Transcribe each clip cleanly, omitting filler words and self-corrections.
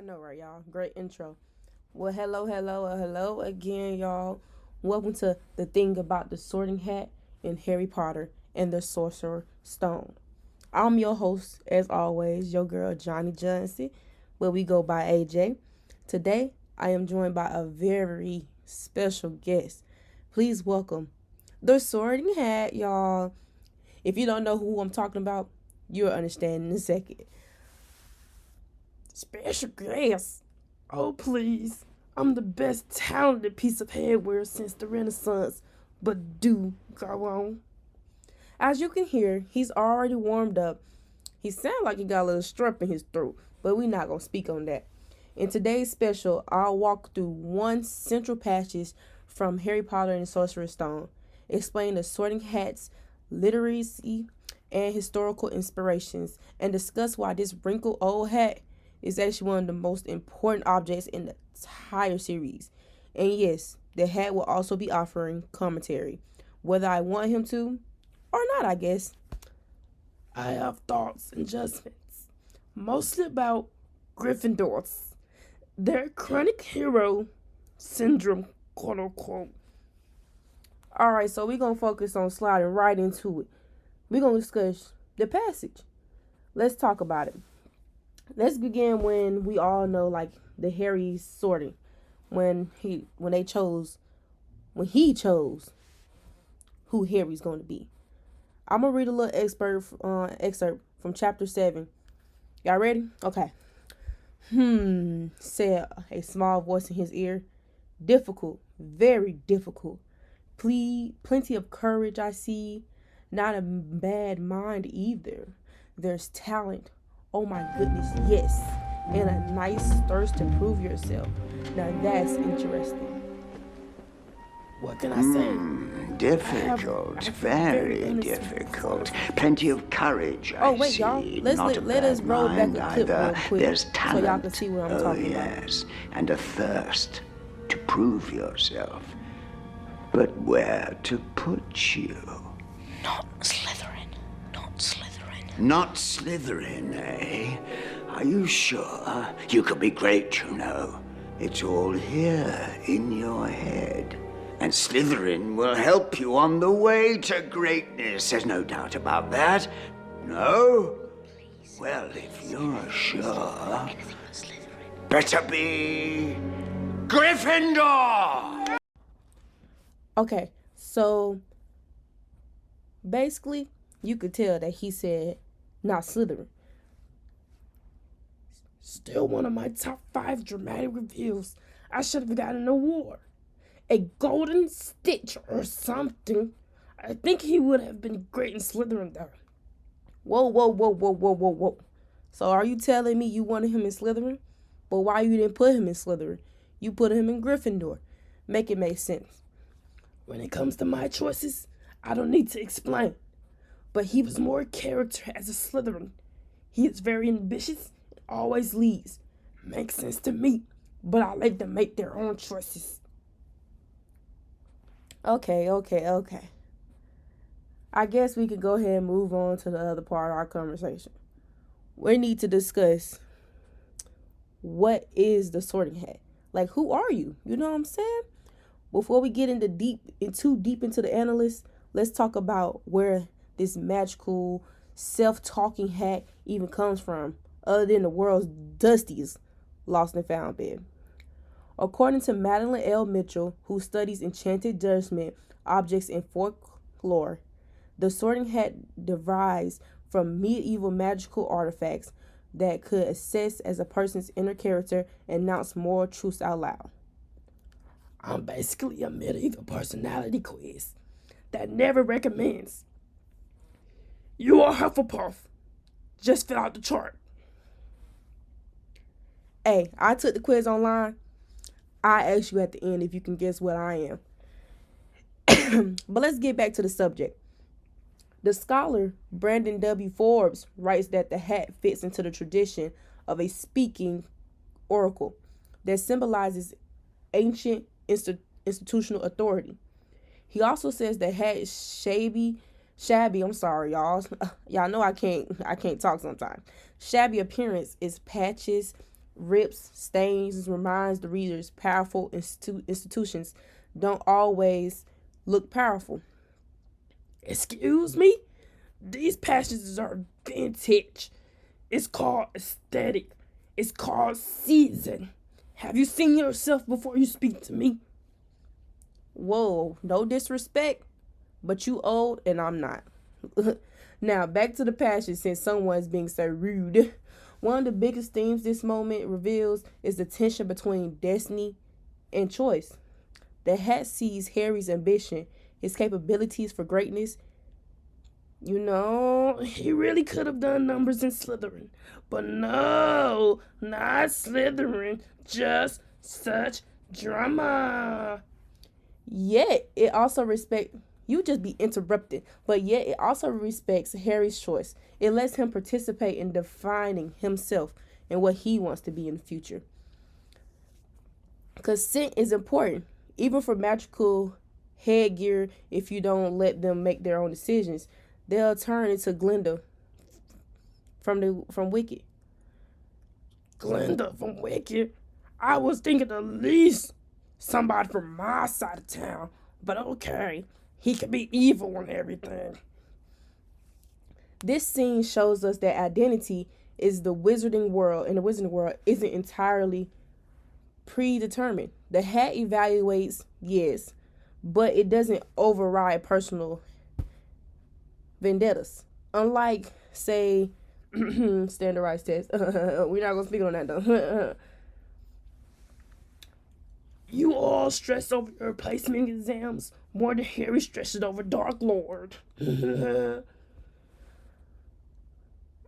know, right, y'all? Great intro. Well, hello again, y'all. Welcome to the thing about the Sorting Hat in Harry Potter and the Sorcerer's Stone. I'm your host, as always, your girl Johnny Johnson, where we go by AJ. Today, I am joined by a very special guest. Please welcome the Sorting Hat, y'all. If you don't know who I'm talking about, you'll understand in a second. Special guest. Oh, please. I'm the best talented piece of headwear since the Renaissance. But do go on. As you can hear, he's already warmed up. He sounds like he got a little strep in his throat, but we're not going to speak on that. In today's special, I'll walk through one central passage from Harry Potter and the Sorcerer's Stone, explain the Sorting Hat's literacy and historical inspirations, and discuss why this wrinkled old hat is actually one of the most important objects in the entire series. And yes, the hat will also be offering commentary, whether I want him to or not, I guess. I have thoughts and judgments, mostly about Gryffindors, their chronic hero syndrome, quote unquote. Alright, so we're going to focus on sliding right into it. We're going to discuss the passage. Let's talk about it. Let's begin when we all know, like, the Harry sorting, when he chose who Harry's going to be. I'm gonna read a little excerpt from chapter 7. Y'all ready? Okay. Said a small voice in his ear. Difficult, very difficult. Plenty of courage, I see. Not a bad mind either. There's talent. Oh my goodness, yes. And a nice thirst to prove yourself. Now that's interesting. What can I say? Difficult, very difficult. Plenty of courage, Oh, I wait, see. y'all. Let us roll back a clip real quick There's talent. so y'all can see what I'm talking yes, and a thirst to prove yourself. But where to put you? Not Slytherin. Not Slytherin. Not Slytherin, eh? Are you sure? You could be great, you know. It's all here in your head. And Slytherin will help you on the way to greatness. There's no doubt about that. No? Please. Well, if you're sure, Anything but Slytherin. better be Gryffindor! Okay, so basically, you could tell that he said not Slytherin. Still one of my top 5 dramatic reveals. I should have gotten an award. A golden stitch or something. I think he would have been great in Slytherin though. Whoa. So are you telling me you wanted him in Slytherin? But why you didn't put him in Slytherin? You put him in Gryffindor. Make it make sense. When it comes to my choices, I don't need to explain. But he was more character as a Slytherin. He is very ambitious and always leads. Makes sense to me, but I let them make their own choices. Okay. I guess we could go ahead and move on to the other part of our conversation. We need to discuss what is the Sorting Hat? Like, who are you? You know what I'm saying? Before we get too deep into the analysis, let's talk about where this magical self-talking hat even comes from, other than the world's dustiest lost and found bed. According to Madeline L. Mitchell, who studies enchanted judgment objects in folklore, the Sorting Hat derives from medieval magical artifacts that could assess as a person's inner character and announce moral truths out loud. I'm basically a medieval personality quiz that never recommends. You are Hufflepuff. Just fill out the chart. Hey, I took the quiz online. I ask you at the end if you can guess what I am. But let's get back to the subject. The scholar Brandon W. Forbes writes that the hat fits into the tradition of a speaking oracle that symbolizes ancient institutional authority. He also says the hat is shabby. I'm sorry, y'all. Y'all know I can't talk sometimes. Shabby appearance is patches, rips, stains, reminds the readers powerful institutions don't always look powerful. Excuse me? These passages are vintage. It's called aesthetic. It's called season. Have you seen yourself before you speak to me? Whoa, no disrespect, but you old and I'm not. Now, back to the passage since someone's being so rude. One of the biggest themes this moment reveals is the tension between destiny and choice. The hat sees Harry's ambition, his capabilities for greatness. You know, he really could have done numbers in Slytherin. But no, not Slytherin. Just such drama. Yet, it also respects. You just be interrupted. But yet, it also respects Harry's choice. It lets him participate in defining himself and what he wants to be in the future. Consent is important, even for magical headgear. If you don't let them make their own decisions, they'll turn into Glinda from Wicked. Glinda from Wicked? I was thinking at least somebody from my side of town. But okay, he could be evil and everything. This scene shows us that identity is the wizarding world, and the wizarding world isn't entirely predetermined. The hat evaluates, yes, but it doesn't override personal vendettas. Unlike, say, standardized tests. We're not going to speak on that, though. You all stress over your placement exams more than Harry stresses over Dark Lord.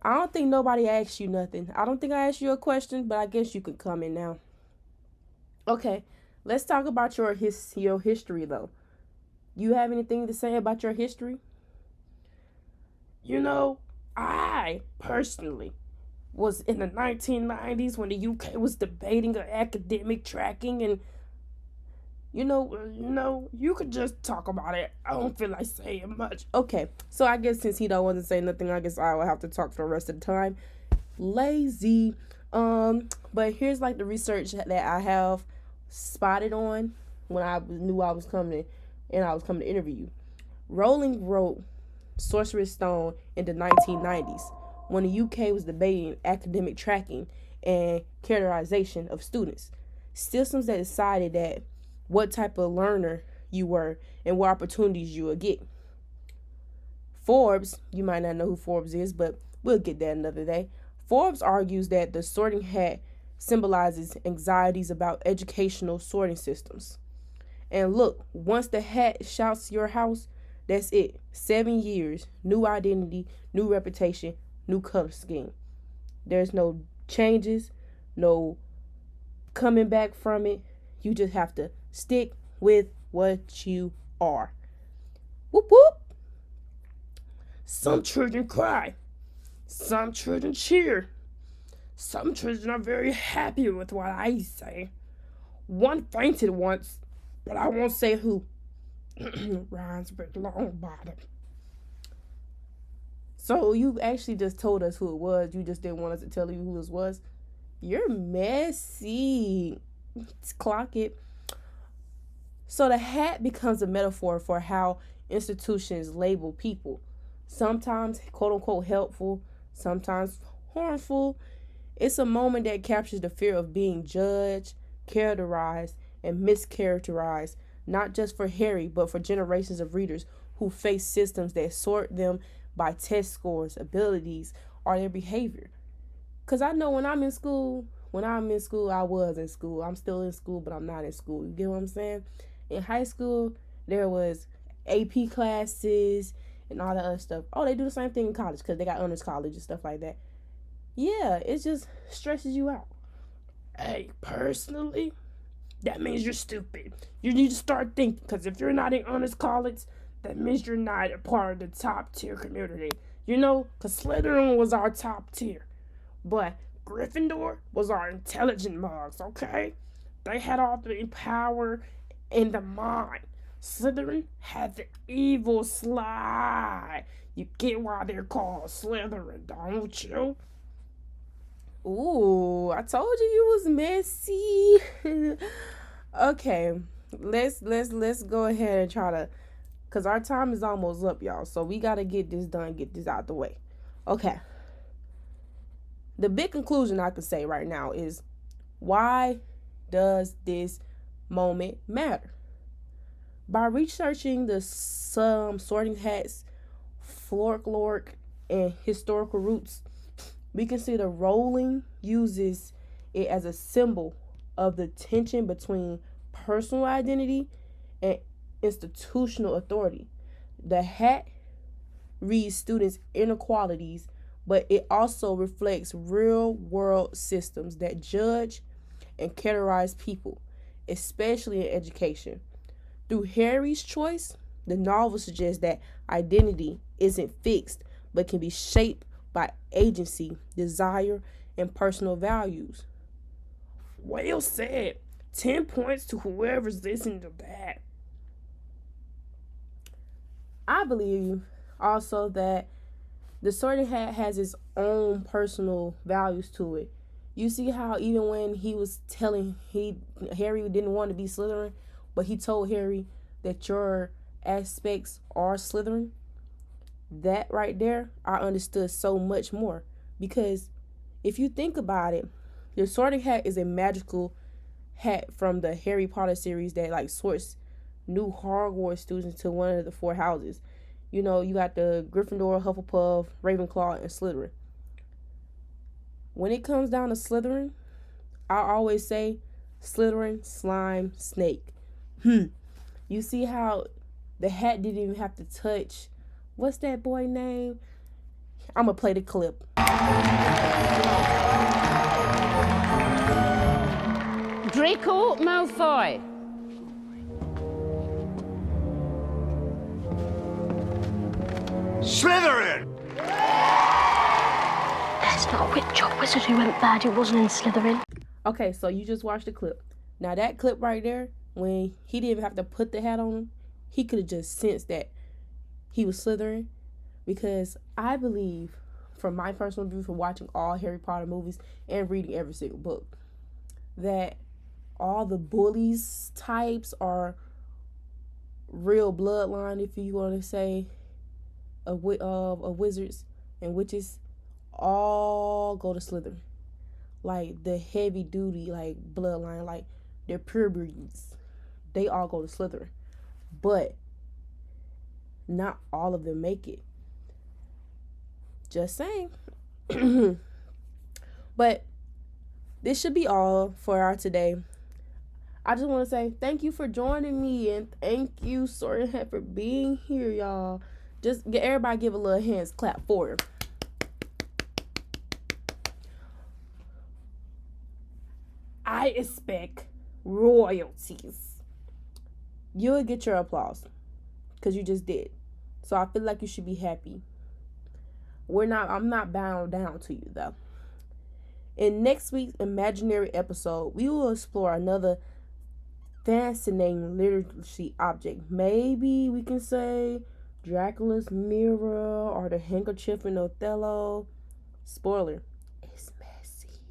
I don't think nobody asked you nothing. I don't think I asked you a question, but I guess you could come in now. Okay, let's talk about your history, though. You have anything to say about your history? You know, I personally was in the 1990s when the UK was debating academic tracking, and you know, you could just talk about it. I don't feel like saying much. Okay, so I guess since he don't want to say nothing, I guess I will have to talk for the rest of the time. Lazy. But here's like the research that I have spotted on when I knew I was coming and I was coming to interview you. Rowling wrote Sorcerer's Stone in the 1990s when the UK was debating academic tracking and characterization of students. Systems that decided that what type of learner you were and what opportunities you would get. Forbes, you might not know who Forbes is, but we'll get that another day. Forbes argues that the sorting hat symbolizes anxieties about educational sorting systems. And look, once the hat shouts your house, that's it. 7 years, new identity, new reputation, new color scheme. There's no changes, no coming back from it. You just have to stick with what you are. Whoop whoop. Some children cry. Some children cheer. Some children are very happy with what I say. One fainted once, but I won't say who. Rhymes with Longbottom. So you actually just told us who it was. You just didn't want us to tell you who it was. You're messy. Clock it. So the hat becomes a metaphor for how institutions label people. Sometimes quote unquote helpful, sometimes harmful. It's a moment that captures the fear of being judged, characterized, and mischaracterized, not just for Harry, but for generations of readers who face systems that sort them by test scores, abilities, or their behavior. Because I know when I'm in school, I was in school. I'm still in school, but I'm not in school. You get what I'm saying? In high school, there was AP classes and all that other stuff. Oh, they do the same thing in college because they got honors college and stuff like that. Yeah, it just stresses you out. Hey, personally, that means you're stupid. You need to start thinking, because if you're not in honors college, that means you're not a part of the top tier community. You know, because Slytherin was our top tier. But Gryffindor was our intelligent mugs, okay? They had all the power and the mind. Slytherin had the evil sly. You get why they're called Slytherin, don't you? Ooh, I told you was messy. Okay, let's go ahead and try to, cause our time is almost up, y'all. So we gotta get this done, get this out the way. Okay. The big conclusion I could say right now is, why does this moment matter? By researching the Sorting Hat's folkloric and historical roots, we can see the Rowling uses it as a symbol of the tension between personal identity and institutional authority. The hat reads students' inequalities, but it also reflects real world systems that judge and categorize people, especially in education. Through Harry's choice, the novel suggests that identity isn't fixed but can be shaped by agency, desire, and personal values. Well said. 10 points to whoever's listening to that. I believe also that the Sorting Hat has its own personal values to it. You see how even when he was telling Harry didn't want to be Slytherin, but he told Harry that your aspects are Slytherin. That right there, I understood so much more, because if you think about it, the Sorting Hat is a magical hat from the Harry Potter series that like sorts new Hogwarts students to one of the four houses. You know, you got the Gryffindor, Hufflepuff, Ravenclaw, and Slytherin. When it comes down to Slytherin, I always say Slytherin, slime, snake. You see how the hat didn't even have to touch, what's that boy name? I'm gonna play the clip. Draco Malfoy. Slytherin! It's not a witch or wizard who went bad who wasn't in Slytherin. Okay, so you just watched the clip. Now that clip right there, when he didn't even have to put the hat on him, he could have just sensed that he was Slytherin. Because I believe, from my personal view, from watching all Harry Potter movies and reading every single book, that all the bullies types are real bloodline, if you want to say, of wizards and witches, all go to Slytherin. Like the heavy duty, like bloodline, like they're pure breeds, they all go to Slytherin. But not all of them make it. Just saying. But this should be all for our today. I just want to say thank you for joining me, and thank you, Sorting Hat, for being here, y'all. Just get everybody give a little hands clap for him. I expect royalties. You'll get your applause because you just did. So I feel like you should be happy. I'm not bound down to you though. In next week's imaginary episode, we will explore another fascinating literacy object. Maybe we can say Dracula's mirror or the handkerchief in Othello. Spoiler, it's messy.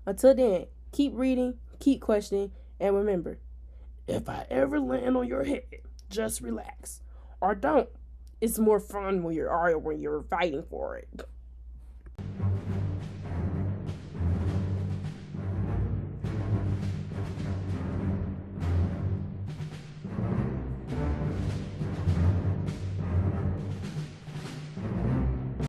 Until then, keep reading, keep questioning, and remember, if I ever land on your head, just relax. Or don't. It's more fun when you're fighting for it.